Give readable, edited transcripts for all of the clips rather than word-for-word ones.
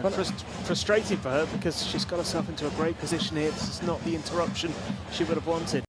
And frustrating for her because she's got herself into a great position here. This is not the interruption she would have wanted.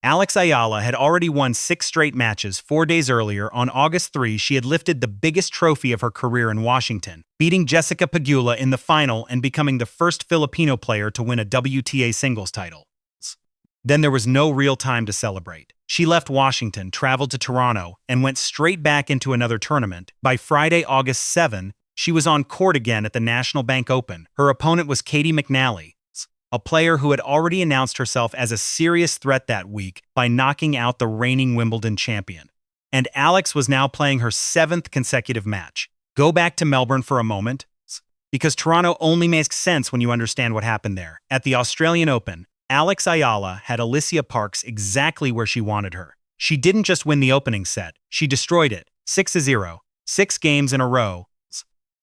Alycia Eala had already won 6 straight matches 4 days earlier. On August 3, she had lifted the biggest trophy of her career in Washington, beating Jessica Pegula in the final and becoming the first Filipino player to win a WTA singles title. Then there was no real time to celebrate. She left Washington, traveled to Toronto, and went straight back into another tournament. By Friday, August 7, she was on court again at the National Bank Open. Her opponent was Katie McNally, a player who had already announced herself as a serious threat that week by knocking out the reigning Wimbledon champion. And Alex was now playing her 7th consecutive match. Go back to Melbourne for a moment, because Toronto only makes sense when you understand what happened there. At the Australian Open, Alycia Eala had Alycia Parks exactly where she wanted her. She didn't just win the opening set, she destroyed it, 6-0, 6 games in a row.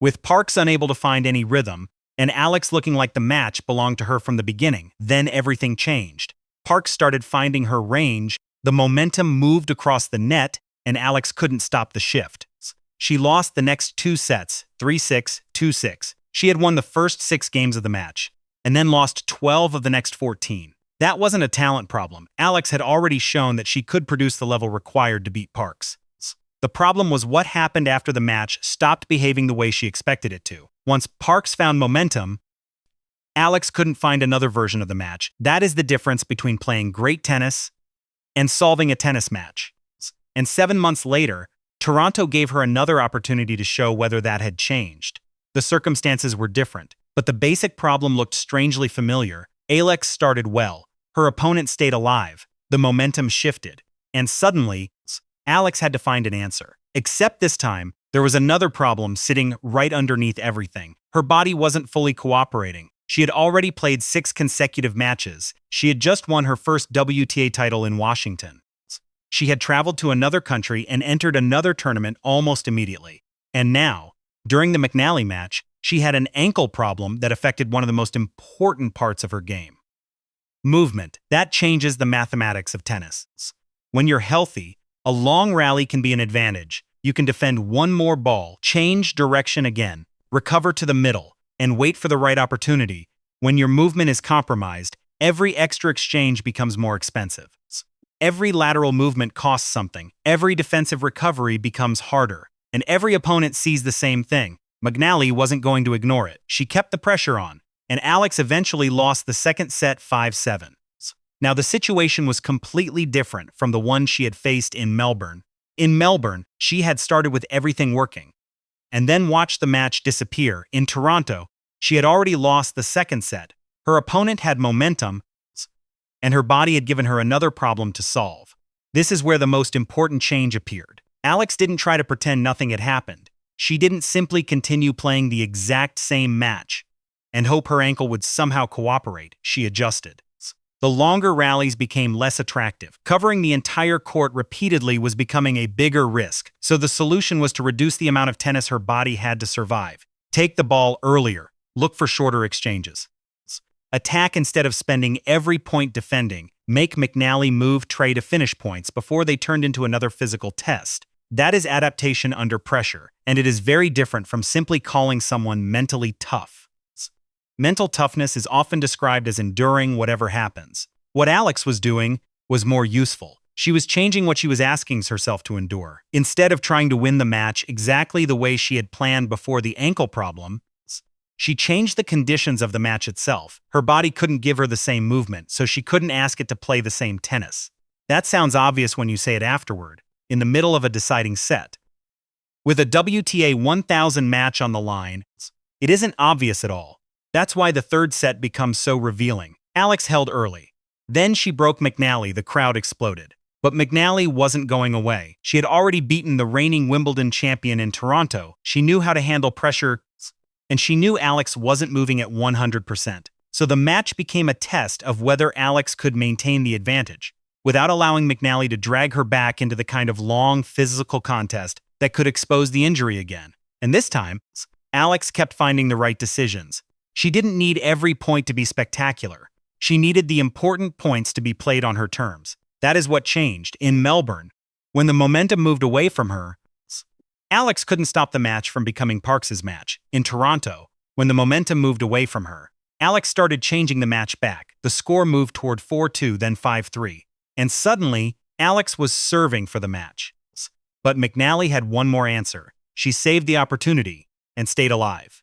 With Parks unable to find any rhythm, and Alex looking like the match belonged to her from the beginning, then everything changed. Parks started finding her range, the momentum moved across the net, and Alex couldn't stop the shift. She lost the next 2 sets, 3-6, 2-6. She had won the first 6 games of the match, and then lost 12 of the next 14. That wasn't a talent problem. Alex had already shown that she could produce the level required to beat Parks. The problem was what happened after the match stopped behaving the way she expected it to. Once Parks found momentum, Alex couldn't find another version of the match. That is the difference between playing great tennis and solving a tennis match. And 7 months later, Toronto gave her another opportunity to show whether that had changed. The circumstances were different, but the basic problem looked strangely familiar. Alex started well. Her opponent stayed alive. The momentum shifted. And suddenly, Alex had to find an answer. Except this time, there was another problem sitting right underneath everything. Her body wasn't fully cooperating. She had already played 6 consecutive matches. She had just won her first WTA title in Washington. She had traveled to another country and entered another tournament almost immediately. And now, during the McNally match, she had an ankle problem that affected one of the most important parts of her game. Movement. That changes the mathematics of tennis. When you're healthy, a long rally can be an advantage. You can defend one more ball, change direction again, recover to the middle, and wait for the right opportunity. When your movement is compromised, every extra exchange becomes more expensive. Every lateral movement costs something. Every defensive recovery becomes harder. And every opponent sees the same thing. McNally wasn't going to ignore it. She kept the pressure on, and Alex eventually lost the second set 5-7. Now, the situation was completely different from the one she had faced in Melbourne. In Melbourne, she had started with everything working, and then watched the match disappear. In Toronto, she had already lost the second set. Her opponent had momentum, and her body had given her another problem to solve. This is where the most important change appeared. Alex didn't try to pretend nothing had happened. She didn't simply continue playing the exact same match and hope her ankle would somehow cooperate. She adjusted. The longer rallies became less attractive. Covering the entire court repeatedly was becoming a bigger risk, so the solution was to reduce the amount of tennis her body had to survive. Take the ball earlier. Look for shorter exchanges. Attack instead of spending every point defending. Make McNally move try to finish points before they turned into another physical test. That is adaptation under pressure, and it is very different from simply calling someone mentally tough. Mental toughness is often described as enduring whatever happens. What Alex was doing was more useful. She was changing what she was asking herself to endure. Instead of trying to win the match exactly the way she had planned before the ankle problem, she changed the conditions of the match itself. Her body couldn't give her the same movement, so she couldn't ask it to play the same tennis. That sounds obvious when you say it afterward, in the middle of a deciding set. With a WTA 1000 match on the line, it isn't obvious at all. That's why the third set becomes so revealing. Alex held early. Then she broke McNally. The crowd exploded. But McNally wasn't going away. She had already beaten the reigning Wimbledon champion in Toronto. She knew how to handle pressure, and she knew Alex wasn't moving at 100%. So the match became a test of whether Alex could maintain the advantage, without allowing McNally to drag her back into the kind of long physical contest that could expose the injury again. And this time, Alex kept finding the right decisions. She didn't need every point to be spectacular. She needed the important points to be played on her terms. That is what changed. In Melbourne, when the momentum moved away from her, Alex couldn't stop the match from becoming Parks' match. In Toronto, When the momentum moved away from her, Alex started changing the match back. The score moved toward 4-2, then 5-3. And suddenly, Alex was serving for the match. But McNally had one more answer. She saved the opportunity and stayed alive,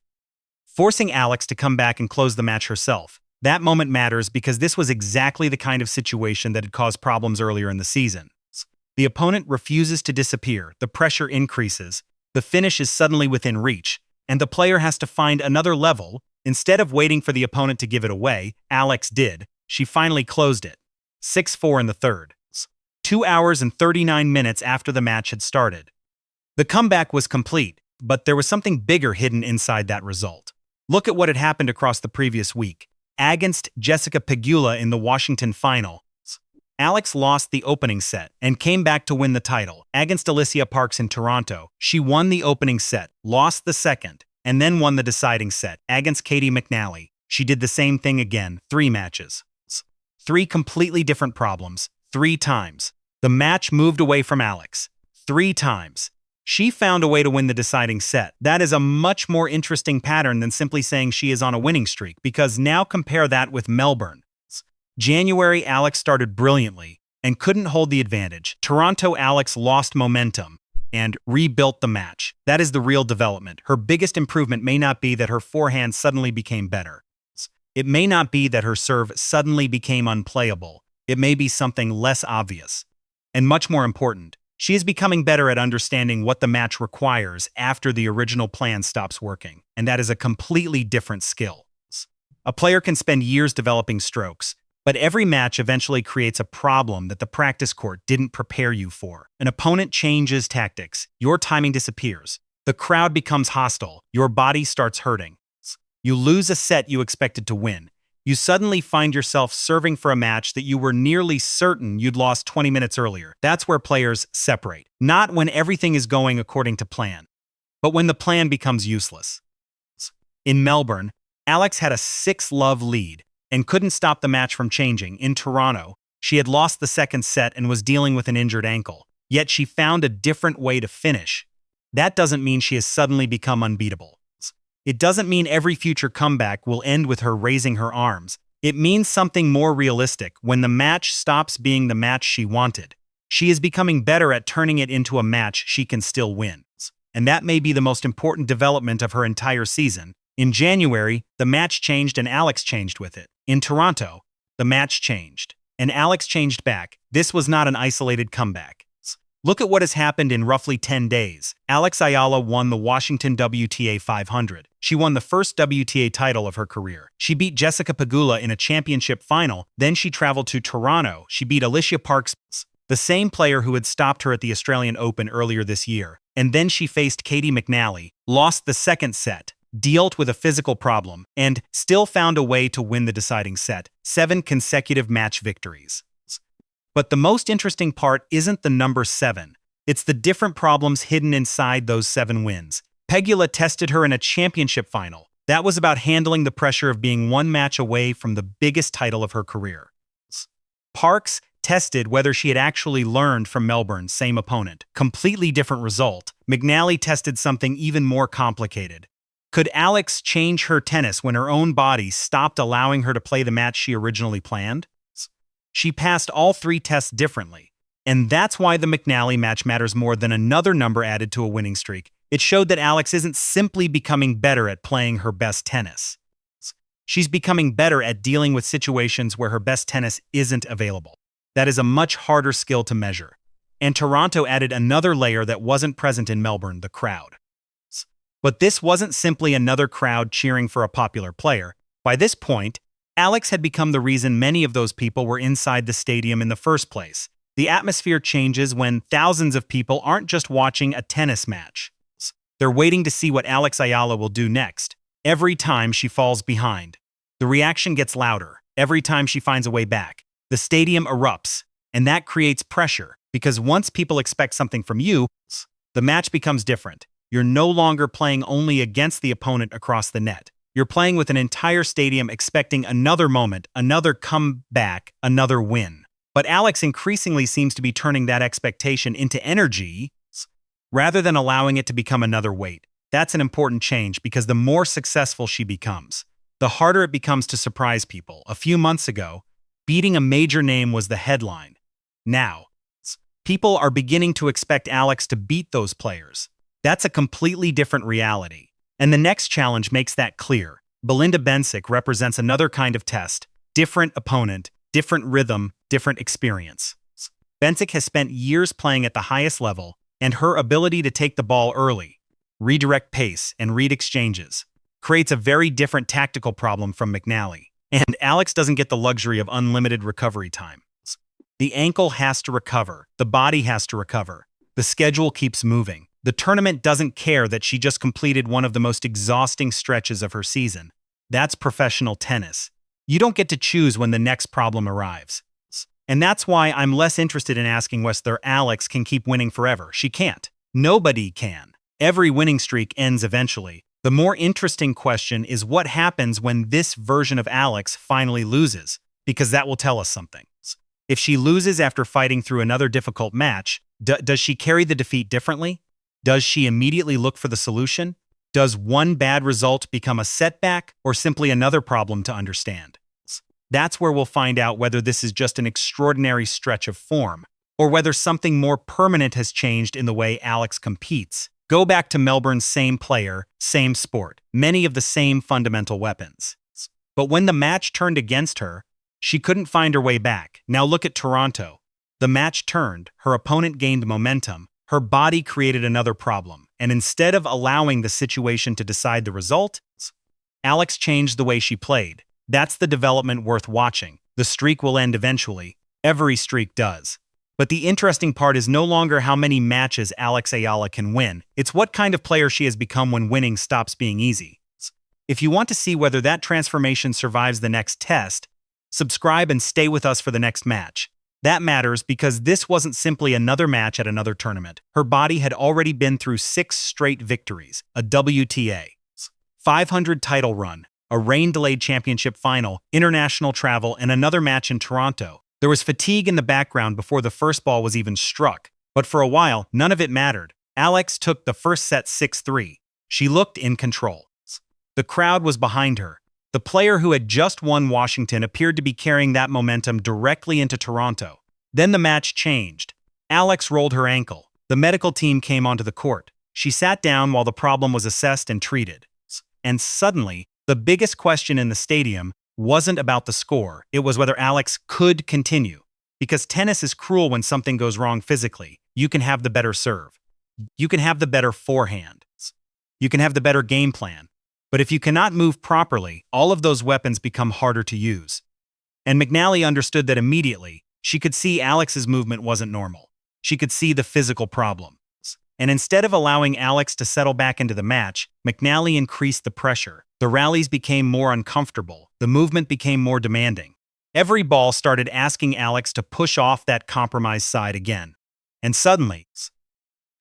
forcing Alex to come back and close the match herself. That moment matters because this was exactly the kind of situation that had caused problems earlier in the season. The opponent refuses to disappear, the pressure increases, the finish is suddenly within reach, and the player has to find another level. Instead of waiting for the opponent to give it away, Alex did. She finally closed it. 6-4 in the third. 2 hours and 39 minutes after the match had started. The comeback was complete, but there was something bigger hidden inside that result. Look at what had happened across the previous week. Against Jessica Pegula in the Washington final, Alex lost the opening set and came back to win the title. Against Alycia Parks in Toronto, she won the opening set, lost the second, and then won the deciding set. Against Katie McNally, she did the same thing again, 3 matches. 3 completely different problems, 3 times. The match moved away from Alex, 3 times. She found a way to win the deciding set. That is a much more interesting pattern than simply saying she is on a winning streak, because now compare that with Melbourne. January, Alex started brilliantly and couldn't hold the advantage. Toronto, Alex lost momentum and rebuilt the match. That is the real development. Her biggest improvement may not be that her forehand suddenly became better. It may not be that her serve suddenly became unplayable. It may be something less obvious. And much more important, she is becoming better at understanding what the match requires after the original plan stops working. And that is a completely different skill. A player can spend years developing strokes, but every match eventually creates a problem that the practice court didn't prepare you for. An opponent changes tactics, your timing disappears, the crowd becomes hostile, your body starts hurting. You lose a set you expected to win. You suddenly find yourself serving for a match that you were nearly certain you'd lost 20 minutes earlier. That's where players separate. Not when everything is going according to plan, but when the plan becomes useless. In Melbourne, Alex had a 6-love lead and couldn't stop the match from changing. In Toronto, she had lost the second set and was dealing with an injured ankle, yet she found a different way to finish. That doesn't mean she has suddenly become unbeatable. It doesn't mean every future comeback will end with her raising her arms. It means something more realistic. When the match stops being the match she wanted, she is becoming better at turning it into a match she can still win. And that may be the most important development of her entire season. In January, the match changed and Alex changed with it. In Toronto, the match changed, and Alex changed back. This was not an isolated comeback. Look at what has happened in roughly 10 days. Alex Eala won the Washington WTA 500. She won the first WTA title of her career. She beat Jessica Pegula in a championship final. Then she traveled to Toronto. She beat Alycia Parks, the same player who had stopped her at the Australian Open earlier this year. And then she faced Katie McNally, lost the second set, dealt with a physical problem, and still found a way to win the deciding set. 7 consecutive match victories. But the most interesting part isn't the number 7. It's the different problems hidden inside those 7 wins. Pegula tested her in a championship final. That was about handling the pressure of being 1 match away from the biggest title of her career. Parks tested whether she had actually learned from Melbourne, same opponent. Completely different result. McNally tested something even more complicated. Could Alex change her tennis when her own body stopped allowing her to play the match she originally planned? She passed all 3 tests differently. And that's why the McNally match matters more than another number added to a winning streak. It showed that Alex isn't simply becoming better at playing her best tennis. She's becoming better at dealing with situations where her best tennis isn't available. That is a much harder skill to measure. And Toronto added another layer that wasn't present in Melbourne, the crowd. But this wasn't simply another crowd cheering for a popular player. By this point, Alex had become the reason many of those people were inside the stadium in the first place. The atmosphere changes when thousands of people aren't just watching a tennis match. They're waiting to see what Alex Eala will do next. Every time she falls behind, the reaction gets louder. Every time she finds a way back, the stadium erupts, and that creates pressure, because once people expect something from you, the match becomes different. You're no longer playing only against the opponent across the net. You're playing with an entire stadium expecting another moment, another comeback, another win. But Alex increasingly seems to be turning that expectation into energy rather than allowing it to become another weight. That's an important change because the more successful she becomes, the harder it becomes to surprise people. A few months ago, beating a major name was the headline. Now, people are beginning to expect Alex to beat those players. That's a completely different reality. And the next challenge makes that clear. Belinda Bencic represents another kind of test. Different opponent, different rhythm, different experience. Bencic has spent years playing at the highest level, and her ability to take the ball early, redirect pace, and read exchanges creates a very different tactical problem from McNally. And Alex doesn't get the luxury of unlimited recovery time. The ankle has to recover, the body has to recover, the schedule keeps moving. The tournament doesn't care that she just completed one of the most exhausting stretches of her season. That's professional tennis. You don't get to choose when the next problem arrives. And that's why I'm less interested in asking whether Alex can keep winning forever. She can't. Nobody can. Every winning streak ends eventually. The more interesting question is what happens when this version of Alex finally loses, because that will tell us something. If she loses after fighting through another difficult match, does she carry the defeat differently? Does she immediately look for the solution? Does one bad result become a setback or simply another problem to understand? That's where we'll find out whether this is just an extraordinary stretch of form or whether something more permanent has changed in the way Alex competes. Go back to Melbourne's same player, same sport, many of the same fundamental weapons. But when the match turned against her, she couldn't find her way back. Now look at Toronto. The match turned, her opponent gained momentum, her body created another problem, and instead of allowing the situation to decide the result, Alex changed the way she played. That's the development worth watching. The streak will end eventually. Every streak does. But the interesting part is no longer how many matches Eala can win. It's what kind of player she has become when winning stops being easy. If you want to see whether that transformation survives the next test, subscribe and stay with us for the next match. That matters because this wasn't simply another match at another tournament. Her body had already been through 6 straight victories, a WTA, 500 title run, a rain-delayed championship final, international travel, and another match in Toronto. There was fatigue in the background before the first ball was even struck, but for a while, none of it mattered. Alex took the first set 6-3. She looked in control. The crowd was behind her. The player who had just won Washington appeared to be carrying that momentum directly into Toronto. Then the match changed. Alex rolled her ankle. The medical team came onto the court. She sat down while the problem was assessed and treated. And suddenly, the biggest question in the stadium wasn't about the score. It was whether Alex could continue. Because tennis is cruel when something goes wrong physically. You can have the better serve. You can have the better forehand. You can have the better game plan. But if you cannot move properly, all of those weapons become harder to use. And McNally understood that immediately. She could see Alex's movement wasn't normal. She could see the physical problems. And instead of allowing Alex to settle back into the match, McNally increased the pressure. The rallies became more uncomfortable. The movement became more demanding. Every ball started asking Alex to push off that compromised side again. And suddenly,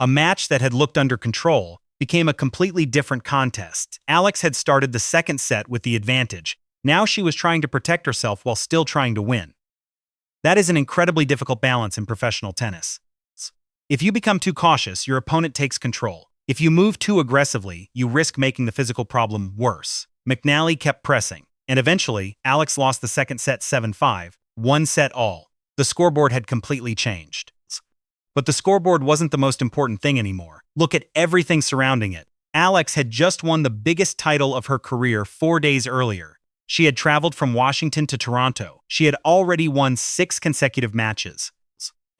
a match that had looked under control became a completely different contest. Alex had started the second set with the advantage. Now she was trying to protect herself while still trying to win. That is an incredibly difficult balance in professional tennis. If you become too cautious, your opponent takes control. If you move too aggressively, you risk making the physical problem worse. McNally kept pressing, and eventually, Alex lost the second set 7-5, 1-all. The scoreboard had completely changed. But the scoreboard wasn't the most important thing anymore. Look at everything surrounding it. Alex had just won the biggest title of her career 4 days earlier. She had traveled from Washington to Toronto. She had already won 6 consecutive matches.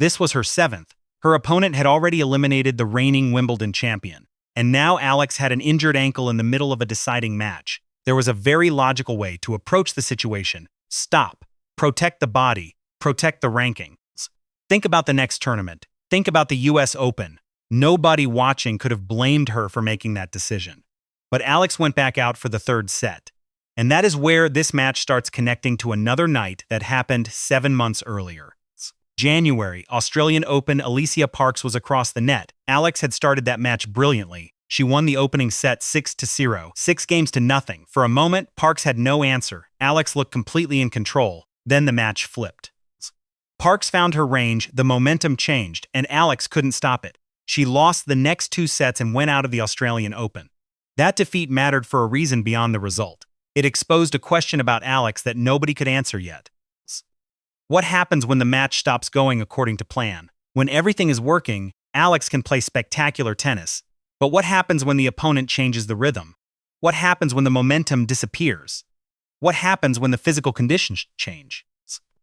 This was her 7th. Her opponent had already eliminated the reigning Wimbledon champion. And now Alex had an injured ankle in the middle of a deciding match. There was a very logical way to approach the situation. Stop. Protect the body. Protect the rankings. Think about the next tournament. Think about the US Open. Nobody watching could have blamed her for making that decision. But Alex went back out for the third set. And that is where this match starts connecting to another night that happened 7 months earlier. January, Australian Open, Alycia Parks was across the net. Alex had started that match brilliantly. She won the opening set 6-0, 6-0. For a moment, Parks had no answer. Alex looked completely in control. Then the match flipped. Parks found her range, the momentum changed, and Alex couldn't stop it. She lost the next 2 sets and went out of the Australian Open. That defeat mattered for a reason beyond the result. It exposed a question about Alex that nobody could answer yet. What happens when the match stops going according to plan? When everything is working, Alex can play spectacular tennis. But what happens when the opponent changes the rhythm? What happens when the momentum disappears? What happens when the physical conditions change?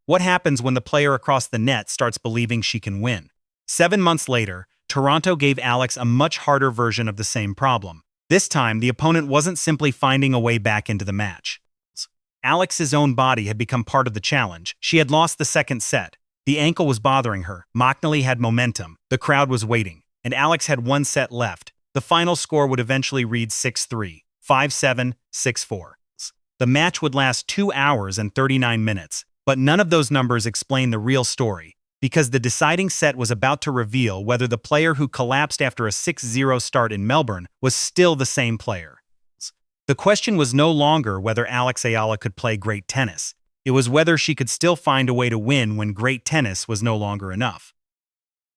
What happens when the player across the net starts believing she can win? 7 months later, Toronto gave Alex a much harder version of the same problem. This time, the opponent wasn't simply finding a way back into the match. Alex's own body had become part of the challenge. She had lost the second set. The ankle was bothering her. McNally had momentum. The crowd was waiting. And Alex had 1 set left. The final score would eventually read 6-3, 5-7, 6-4. The match would last 2 hours and 39 minutes. But none of those numbers explain the real story, because the deciding set was about to reveal whether the player who collapsed after a 6-0 start in Melbourne was still the same player. The question was no longer whether Eala could play great tennis. It was whether she could still find a way to win when great tennis was no longer enough.